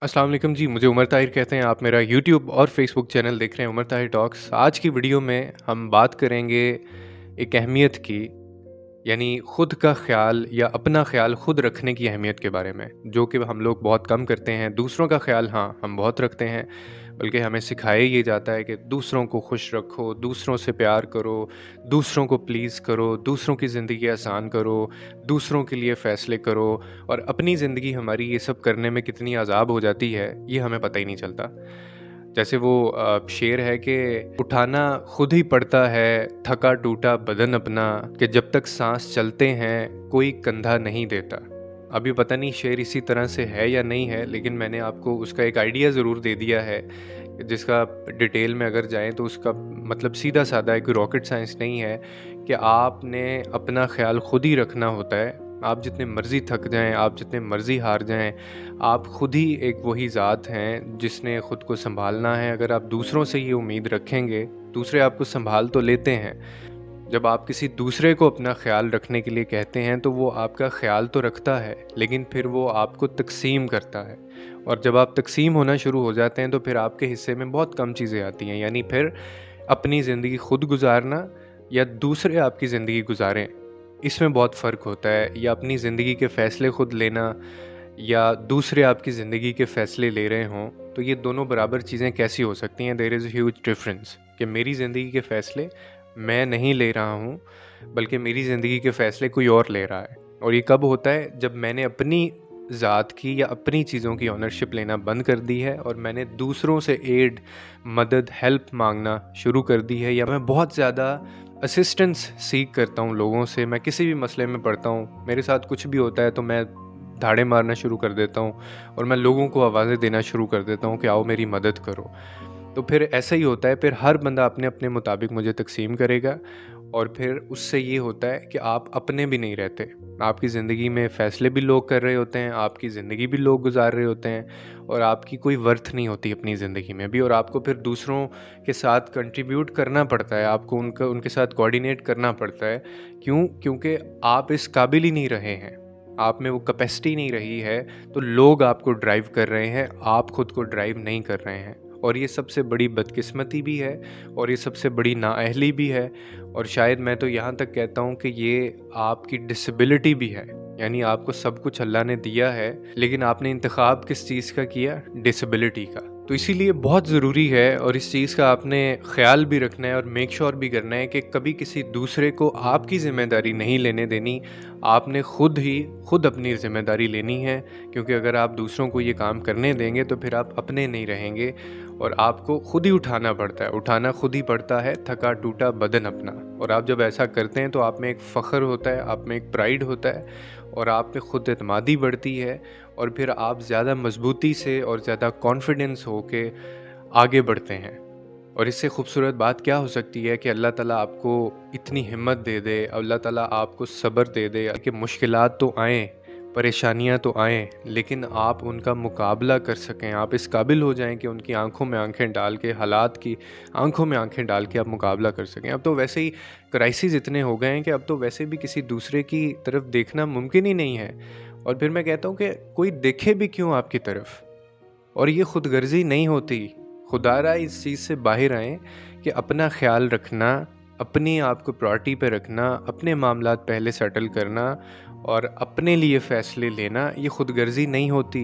अस्सलाम वालेकुम जी, मुझे उमर ताहिर कहते हैं। आप मेरा यूट्यूब और फेसबुक चैनल देख रहे हैं, उमर ताहिर टॉक्स। आज की वीडियो में हम बात करेंगे एक अहमियत की, यानी ख़ुद का ख़्याल या अपना ख़्याल ख़ुद रखने की अहमियत के बारे में, जो कि हम लोग बहुत कम करते हैं। दूसरों का ख़्याल हाँ, हम बहुत रखते हैं, बल्कि हमें सिखाया ये जाता है कि दूसरों को खुश रखो, दूसरों से प्यार करो, दूसरों को प्लीज़ करो, दूसरों की ज़िंदगी आसान करो, दूसरों के लिए फ़ैसले करो, और अपनी ज़िंदगी हमारी ये सब करने में कितनी अज़ाब हो जाती है, ये हमें पता ही नहीं चलता। जैसे वो शेर है कि उठाना खुद ही पड़ता है थका टूटा बदन अपना, कि जब तक सांस चलते हैं कोई कंधा नहीं देता। अभी पता नहीं शेर इसी तरह से है या नहीं है, लेकिन मैंने आपको उसका एक आइडिया ज़रूर दे दिया है, जिसका डिटेल में अगर जाएं तो उसका मतलब सीधा साधा है, कोई रॉकेट साइंस नहीं है कि आपने अपना ख्याल खुद ही रखना होता है। आप जितने मर्ज़ी थक जाएं, आप जितने मर्ज़ी हार जाएं, आप खुद ही एक वही ज़ात हैं जिसने ख़ुद को सँभालना है। अगर आप दूसरों से ये उम्मीद रखेंगे, दूसरे आपको सँभाल तो लेते हैं। जब आप किसी दूसरे को अपना ख़्याल रखने के लिए कहते हैं, तो वो आपका ख़्याल तो रखता है, लेकिन फिर वो आपको तक़सीम करता है। और जब आप तक़सीम होना शुरू हो जाते हैं, तो फिर आपके हिस्से में बहुत कम चीज़ें आती हैं। यानी फिर अपनी ज़िंदगी खुद गुज़ारना या दूसरे आपकी ज़िंदगी गुज़ारें, इसमें बहुत फ़र्क होता है। या अपनी ज़िंदगी के फ़ैसले खुद लेना या दूसरे आपकी ज़िंदगी के फ़ैसले ले रहे हों, तो ये दोनों बराबर चीज़ें कैसी हो सकती हैं? There is a huge difference कि मेरी ज़िंदगी के फ़ैसले मैं नहीं ले रहा हूँ, बल्कि मेरी ज़िंदगी के फ़ैसले कोई और ले रहा है। और ये कब होता है? जब मैंने अपनी ज़ात की या अपनी चीज़ों की ओनरशिप लेना बंद कर दी है और मैंने दूसरों से एड, मदद, हेल्प माँगना शुरू कर दी है, या मैं बहुत ज़्यादा असिस्टेंस सीक करता हूँ लोगों से। मैं किसी भी मसले में पड़ता हूँ, मेरे साथ कुछ भी होता है तो मैं धाड़े मारना शुरू कर देता हूँ और मैं लोगों को आवाज़ें देना शुरू कर देता हूँ कि आओ मेरी मदद करो। तो फिर ऐसा ही होता है, फिर हर बंदा अपने-अपने मुताबिक मुझे तक़सीम करेगा, और फिर उससे ये होता है कि आप अपने भी नहीं रहते। आपकी ज़िंदगी में फ़ैसले भी लोग कर रहे होते हैं, आपकी ज़िंदगी भी लोग गुज़ार रहे होते हैं, और आपकी कोई वर्थ नहीं होती अपनी ज़िंदगी में भी, और आपको फिर दूसरों के साथ कंट्रीब्यूट करना पड़ता है, आपको उनके साथ कोऑर्डिनेट करना पड़ता है। क्यों? क्योंकि आप इस काबिल ही नहीं रहे हैं, आप में वो कैपेसिटी नहीं रही है, तो लोग आपको ड्राइव कर रहे हैं, आप खुद को ड्राइव नहीं कर रहे हैं। और ये सबसे बड़ी बदकिस्मती भी है, और ये सबसे बड़ी नाअहली भी है, और शायद मैं तो यहाँ तक कहता हूँ कि ये आपकी डिसेबिलिटी भी है। यानी आपको सब कुछ अल्लाह ने दिया है, लेकिन आपने इंतखाब किस चीज़ का किया? डिसेबिलिटी का। तो इसीलिए बहुत ज़रूरी है, और इस चीज़ का आपने ख़्याल भी रखना है और मेक श्योर भी करना है कि कभी किसी दूसरे को आपकी ज़िम्मेदारी नहीं लेने देनी। आपने खुद अपनी ज़िम्मेदारी लेनी है, क्योंकि अगर आप दूसरों को ये काम करने देंगे तो फिर आप अपने नहीं रहेंगे, और आपको खुद ही उठाना पड़ता है। उठाना खुद ही पड़ता है थका टूटा बदन अपना। और आप जब ऐसा करते हैं तो आप में एक फ़ख्र होता है, आप में एक प्राइड होता है, और आप में खुद एतमादी बढ़ती है, और फिर आप ज़्यादा मजबूती से और ज़्यादा कॉन्फिडेंस होके आगे बढ़ते हैं। और इससे खूबसूरत बात क्या हो सकती है कि अल्लाह ताला आपको इतनी हिम्मत दे दे, अल्लाह ताला आपको सब्र दे दे कि मुश्किलात तो आएँ, परेशानियाँ तो आएँ, लेकिन आप उनका मुकाबला कर सकें। आप इस काबिल हो जाएँ कि उनकी आँखों में आँखें डाल के, हालात की आँखों में आँखें डाल के आप मुकाबला कर सकें। अब तो वैसे ही क्राइसिस इतने हो गए हैं कि अब तो वैसे भी किसी दूसरे की तरफ देखना मुमकिन ही नहीं है। और फिर मैं कहता हूँ कि कोई देखे भी क्यों आपकी तरफ? और ये खुदगर्जी नहीं होती। खुदारा इस चीज़ से बाहर आएँ कि अपना ख़्याल रखना, अपने आप को प्रायोरिटी पे रखना, अपने मामलात पहले सेटल करना और अपने लिए फ़ैसले लेना, ये खुदगर्जी नहीं होती।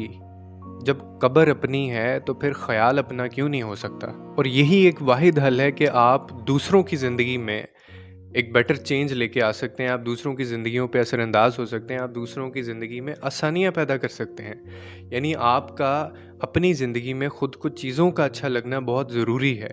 जब कब्र अपनी है तो फिर ख़्याल अपना क्यों नहीं हो सकता? और यही एक वाहिद हल है कि आप दूसरों की ज़िंदगी में एक बेटर चेंज लेके आ सकते हैं, आप दूसरों की ज़िंदगियों पे असरअंदाज़ हो सकते हैं, आप दूसरों की ज़िंदगी में आसानियाँ पैदा कर सकते हैं। यानी आपका अपनी ज़िंदगी में खुद को चीज़ों का अच्छा लगना बहुत ज़रूरी है।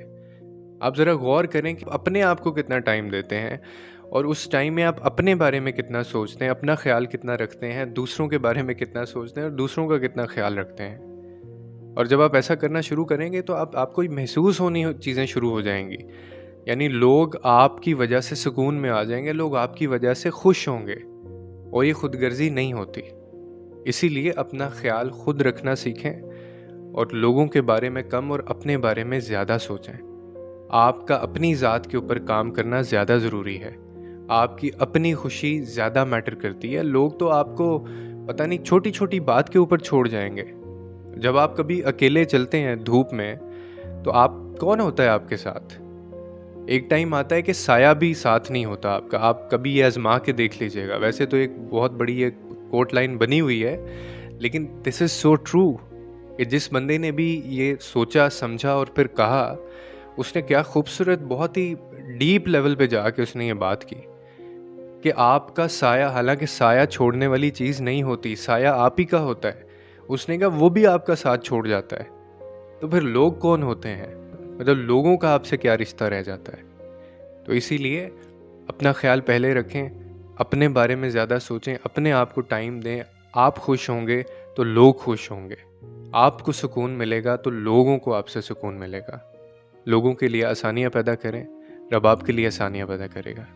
आप ज़रा गौर करें कि अपने आप को कितना टाइम देते हैं, और उस टाइम में आप अपने बारे में कितना सोचते हैं, अपना ख़्याल कितना रखते हैं, दूसरों के बारे में कितना सोचते हैं और दूसरों का कितना ख़्याल रखते हैं। और जब आप ऐसा करना शुरू करेंगे तो आपको ये महसूस होनी चीज़ें शुरू हो जाएँगी। यानी लोग आपकी वजह से सुकून में आ जाएँगे, लोग आपकी वजह से खुश होंगे, और ये खुदगर्जी नहीं होती। इसीलिए अपना ख़्याल खुद रखना सीखें, और लोगों के बारे में कम और अपने बारे में ज़्यादा सोचें। आपका अपनी ज़ात के ऊपर काम करना ज़्यादा ज़रूरी है। आपकी अपनी खुशी ज़्यादा मैटर करती है। लोग तो आपको पता नहीं छोटी-छोटी बात के ऊपर छोड़ जाएँगे। जब आप कभी अकेले चलते हैं धूप में, तो आप कौन होता है आपके साथ? एक टाइम आता है कि साया भी साथ नहीं होता आपका। आप कभी ये आज़मा के देख लीजिएगा। वैसे तो एक बहुत बड़ी एक कोट लाइन बनी हुई है, लेकिन दिस इज़ सो ट्रू कि जिस बंदे ने भी ये सोचा, समझा और फिर कहा, उसने क्या खूबसूरत, बहुत ही डीप लेवल पे जाके उसने ये बात की कि आपका साया, हालाँकि साया छोड़ने वाली चीज़ नहीं होती, साया आप ही का होता है। उसने कहा वो भी आपका साथ छोड़ जाता है। तो फिर लोग कौन होते हैं? मतलब लोगों का आपसे क्या रिश्ता रह जाता है? तो इसीलिए अपना ख्याल पहले रखें, अपने बारे में ज़्यादा सोचें, अपने आप को टाइम दें। आप खुश होंगे तो लोग खुश होंगे। आपको सुकून मिलेगा तो लोगों को आपसे सुकून मिलेगा। लोगों के लिए आसानियाँ पैदा करें, रब आपके लिए आसानियाँ पैदा करेगा।